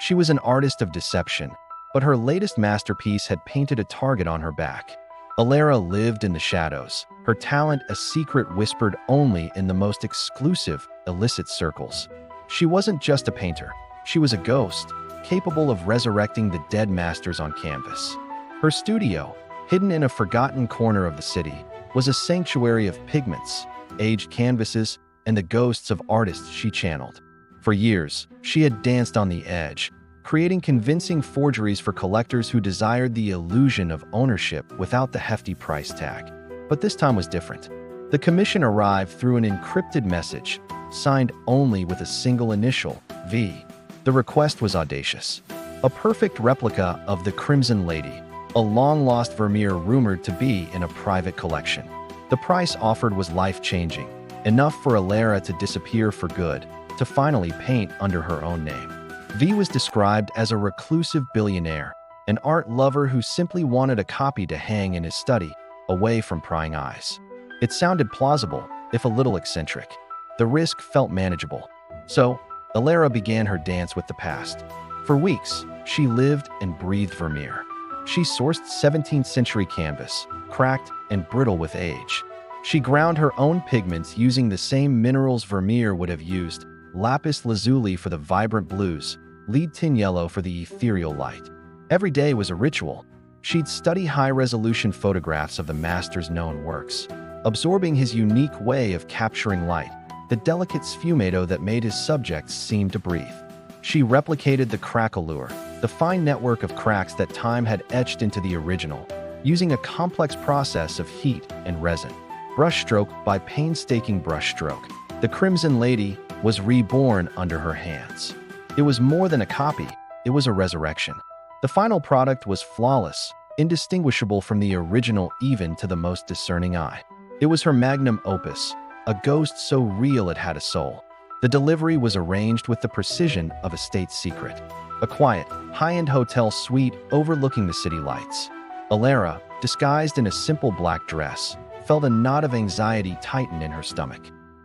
She was an artist of deception, but her latest masterpiece had painted a target on her back. Alara lived in the shadows, her talent a secret whispered only in the most exclusive, illicit circles. She wasn't just a painter, she was a ghost, capable of resurrecting the dead masters on canvas. Her studio, hidden in a forgotten corner of the city, was a sanctuary of pigments, aged canvases, and the ghosts of artists she channeled. For years, she had danced on the edge, creating convincing forgeries for collectors who desired the illusion of ownership without the hefty price tag. But this time was different. The commission arrived through an encrypted message, signed only with a single initial, V. The request was audacious. A perfect replica of the Crimson Lady, a long-lost Vermeer rumored to be in a private collection. The price offered was life-changing, enough for Alara to disappear for good, to finally paint under her own name. V was described as a reclusive billionaire, an art lover who simply wanted a copy to hang in his study, away from prying eyes. It sounded plausible, if a little eccentric. The risk felt manageable. So, Alara began her dance with the past. For weeks, she lived and breathed Vermeer. She sourced 17th century canvas, cracked and brittle with age. She ground her own pigments using the same minerals Vermeer would have used: lapis lazuli for the vibrant blues, lead tin yellow for the ethereal light. Every day was a ritual. She'd study high-resolution photographs of the master's known works, absorbing his unique way of capturing light, the delicate sfumato that made his subjects seem to breathe. She replicated the craquelure, the fine network of cracks that time had etched into the original, using a complex process of heat and resin. Brushstroke by painstaking brushstroke, the Crimson Lady was reborn under her hands. It was more than a copy, it was a resurrection. The final product was flawless, indistinguishable from the original even to the most discerning eye. It was her magnum opus, a ghost so real it had a soul. The delivery was arranged with the precision of a state secret. A quiet, high-end hotel suite overlooking the city lights. Alara, disguised in a simple black dress, felt a knot of anxiety tighten in her stomach.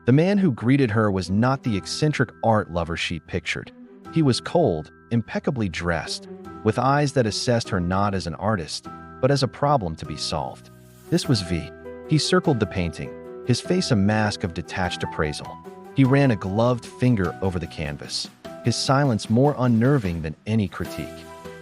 The man who greeted her was not the eccentric art lover she pictured. He was cold, impeccably dressed, with eyes that assessed her not as an artist, but as a problem to be solved. This was V. He circled the painting, his face a mask of detached appraisal. He ran a gloved finger over the canvas, his silence more unnerving than any critique.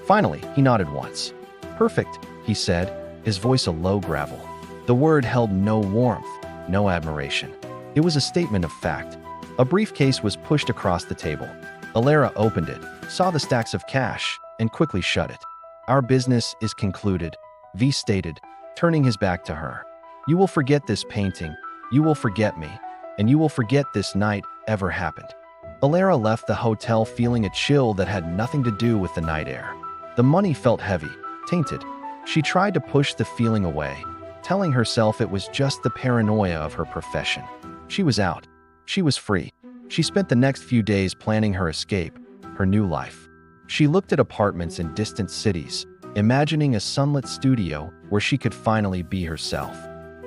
Finally, he nodded once. "Perfect," he said, his voice a low gravel. The word held no warmth, no admiration. It was a statement of fact. A briefcase was pushed across the table. Alara opened it, saw the stacks of cash, and quickly shut it. "Our business is concluded," V stated, turning his back to her. "You will forget this painting, you will forget me, and you will forget this night ever happened." Alara left the hotel feeling a chill that had nothing to do with the night air. The money felt heavy, tainted. She tried to push the feeling away, telling herself it was just the paranoia of her profession. She was out. She was free. She spent the next few days planning her escape, her new life. She looked at apartments in distant cities, imagining a sunlit studio where she could finally be herself.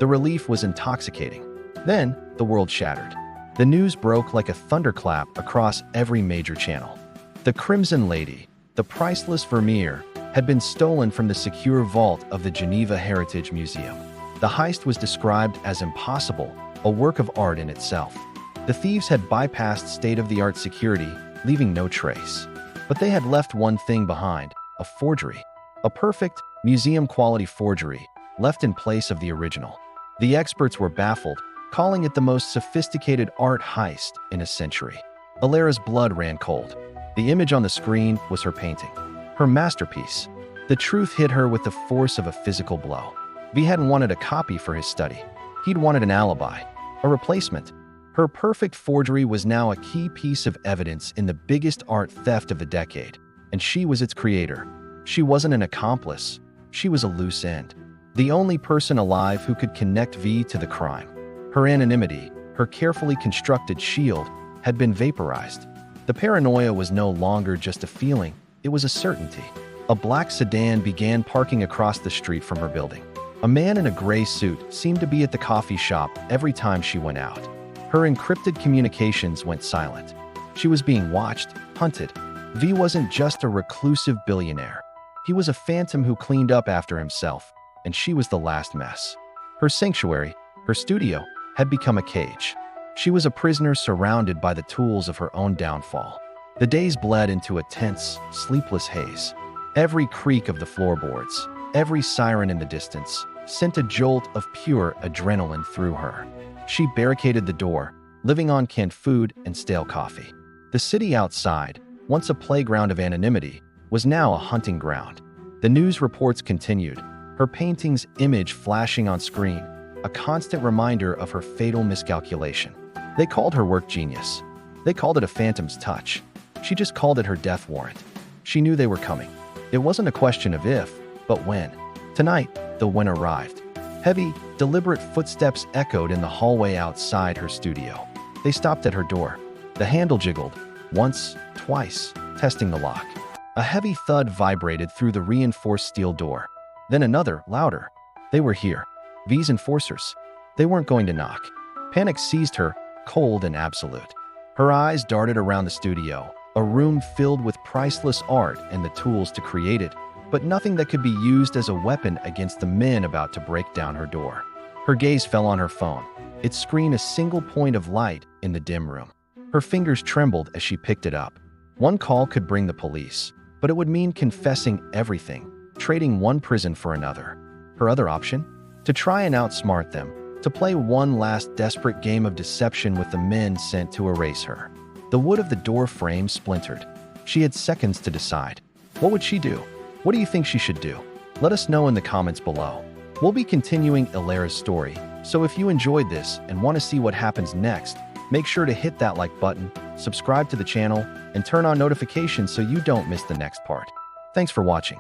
The relief was intoxicating. Then, the world shattered. The news broke like a thunderclap across every major channel. The Crimson Lady, the priceless Vermeer, had been stolen from the secure vault of the Geneva Heritage Museum. The heist was described as impossible, a work of art in itself. The thieves had bypassed state-of-the-art security, leaving no trace. But they had left one thing behind: a forgery. A perfect, museum-quality forgery, left in place of the original. The experts were baffled, calling it the most sophisticated art heist in a century. Alara's blood ran cold. The image on the screen was her painting, her masterpiece. The truth hit her with the force of a physical blow. V hadn't wanted a copy for his study. He'd wanted an alibi, a replacement. Her perfect forgery was now a key piece of evidence in the biggest art theft of the decade, and she was its creator. She wasn't an accomplice. She was a loose end. The only person alive who could connect V to the crime. Her anonymity, her carefully constructed shield, had been vaporized. The paranoia was no longer just a feeling, it was a certainty. A black sedan began parking across the street from her building. A man in a gray suit seemed to be at the coffee shop every time she went out. Her encrypted communications went silent. She was being watched, hunted. V wasn't just a reclusive billionaire. He was a phantom who cleaned up after himself, and she was the last mess. Her sanctuary, her studio, had become a cage. She was a prisoner surrounded by the tools of her own downfall. The days bled into a tense, sleepless haze. Every creak of the floorboards, every siren in the distance, sent a jolt of pure adrenaline through her. She barricaded the door, living on canned food and stale coffee. The city outside, once a playground of anonymity, was now a hunting ground. The news reports continued, her painting's image flashing on screen, a constant reminder of her fatal miscalculation. They called her work genius. They called it a phantom's touch. She just called it her death warrant. She knew they were coming. It wasn't a question of if, but when. Tonight, the when arrived. Heavy, deliberate footsteps echoed in the hallway outside her studio. They stopped at her door. The handle jiggled, once, twice, testing the lock. A heavy thud vibrated through the reinforced steel door. Then another, louder. They were here. V's enforcers. They weren't going to knock. Panic seized her, cold and absolute. Her eyes darted around the studio, a room filled with priceless art and the tools to create it, but nothing that could be used as a weapon against the men about to break down her door. Her gaze fell on her phone. It screened a single point of light in the dim room. Her fingers trembled as she picked it up. One call could bring the police, but it would mean confessing everything, trading one prison for another. Her other option? To try and outsmart them, to play one last desperate game of deception with the men sent to erase her. The wood of the door frame splintered. She had seconds to decide. What would she do? What do you think she should do? Let us know in the comments below. We'll be continuing Illyra's story, so if you enjoyed this and want to see what happens next, make sure to hit that like button, subscribe to the channel, and turn on notifications so you don't miss the next part. Thanks for watching.